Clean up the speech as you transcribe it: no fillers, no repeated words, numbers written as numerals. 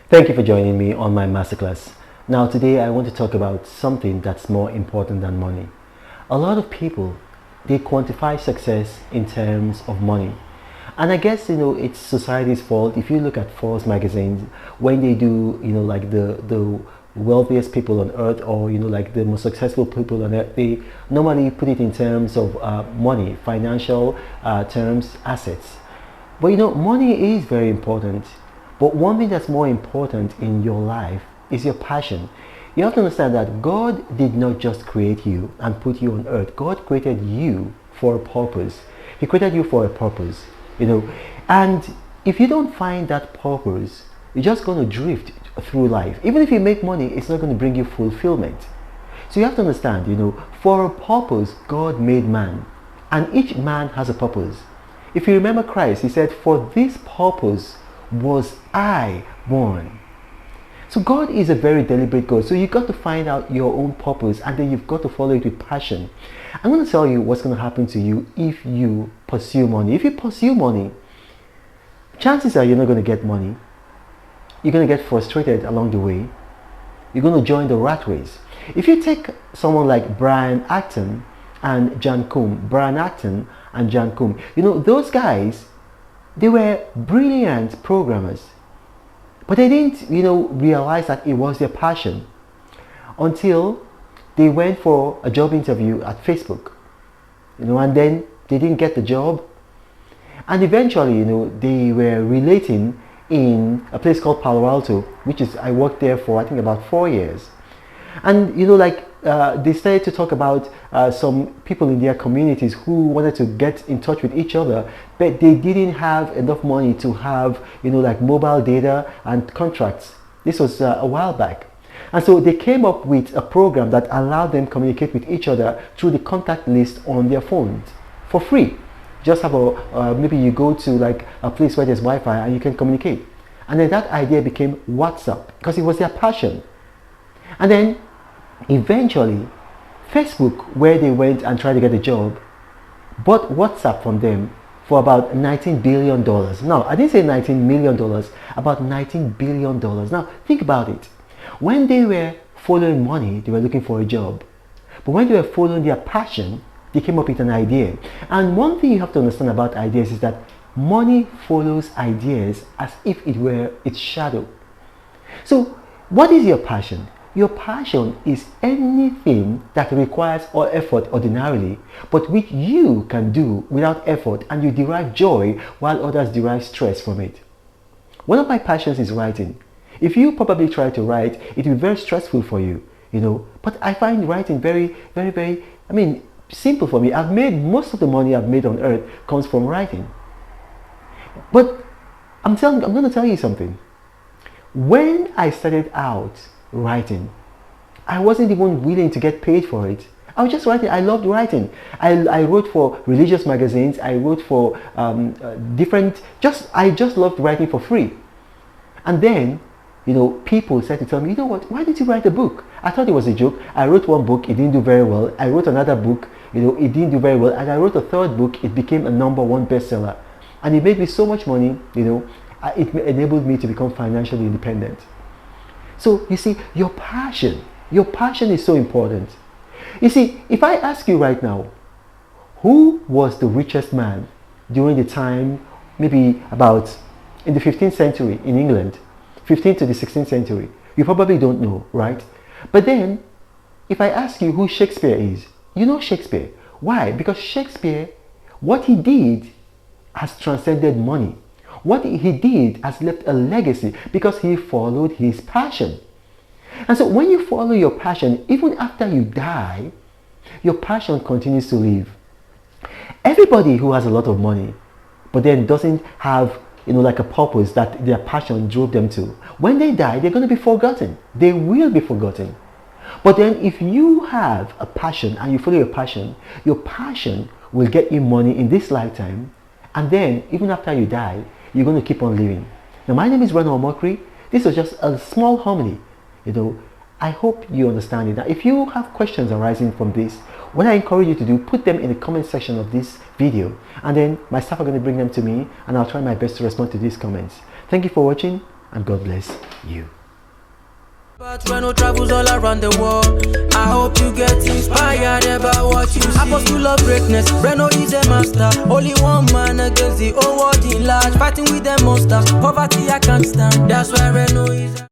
Thank you for joining me on my masterclass. Now today I want to talk about something that's more important than money. A lot of people, they quantify success in terms of money. And I guess, it's society's fault. If you look at Forbes magazines, when they do, like the wealthiest people on earth, or, like the most successful people on earth, they normally put it in terms of money, financial terms, assets. But money is very important. But one thing that's more important in your life is your passion. You have to understand that God did not just create you and put you on earth. God created you for a purpose. He created you for a purpose, And if you don't find that purpose, you're just going to drift through life. Even if you make money, it's not going to bring you fulfillment. So you have to understand, for a purpose, God made man. And each man has a purpose. If you remember Christ, he said, "For this purpose was I born." So God is a very deliberate God. So you've got to find out your own purpose, and then you've got to follow it with passion. I'm going to tell you what's going to happen to you if you pursue money. If you pursue money, chances are you're not going to get money. You're going to get frustrated along the way. You're going to join the rat race. If you take someone like Brian Acton and John Combe, those guys, they were brilliant programmers, but they didn't, realize that it was their passion until they went for a job interview at Facebook, and then they didn't get the job, and eventually, they were relating in a place called Palo Alto, I worked there for I think about 4 years, and they started to talk about some people in their communities who wanted to get in touch with each other, but they didn't have enough money to have, mobile data and contracts. This was a while back. And so they came up with a program that allowed them communicate with each other through the contact list on their phones for free. Just have maybe you go to a place where there's Wi-Fi and you can communicate. And then that idea became WhatsApp because it was their passion. And then eventually, Facebook, where they went and tried to get a job, bought WhatsApp from them for about $19 billion. Now, I didn't say $19 million, about $19 billion. Now, think about it. When they were following money, they were looking for a job. But when they were following their passion, they came up with an idea. And one thing you have to understand about ideas is that money follows ideas as if it were its shadow. So, what is your passion? Your passion is anything that requires all effort ordinarily, but which you can do without effort, and you derive joy while others derive stress from it. One of my passions is writing. If you probably try to write, it will be very stressful for you, But I find writing very, very, very, simple for me. Most of the money I've made on earth comes from writing. But I'm going to tell you something. When I started out writing, I wasn't even willing to get paid for it. I was just writing. I loved writing. I wrote for religious magazines. I wrote for I just loved writing for free. And then, people started to tell me, why did you write a book? I thought it was a joke. I wrote one book, it didn't do very well. I wrote another book, it didn't do very well. And I wrote a third book, it became a #1 bestseller. And it made me so much money, it enabled me to become financially independent. So you see, your passion is so important. You see, if I ask you right now, who was the richest man during the time, maybe about in the 15th century in England, 15th to the 16th century, you probably don't know, right? But then, if I ask you who Shakespeare is, you know Shakespeare. Why? Because Shakespeare, what he did has transcended money. What he did has left a legacy because he followed his passion. And so when you follow your passion, even after you die, your passion continues to live. Everybody who has a lot of money, but then doesn't have, a purpose that their passion drove them to, when they die, they're going to be forgotten. They will be forgotten. But then if you have a passion and you follow your passion will get you money in this lifetime. And then even after you die, you're going to keep on living. Now, my name is Ronald Mokri. This was just a small homily. I hope you understand it. Now, if you have questions arising from this, what I encourage you to do, put them in the comment section of this video, and then my staff are going to bring them to me, and I'll try my best to respond to these comments. Thank you for watching. and God bless you. But Reno travels all around the world. I hope you get inspired about what you see. Apostle of greatness, Reno is a master. Only one man against the whole world in large. Fighting with the monsters, poverty I can't stand. That's why Reno is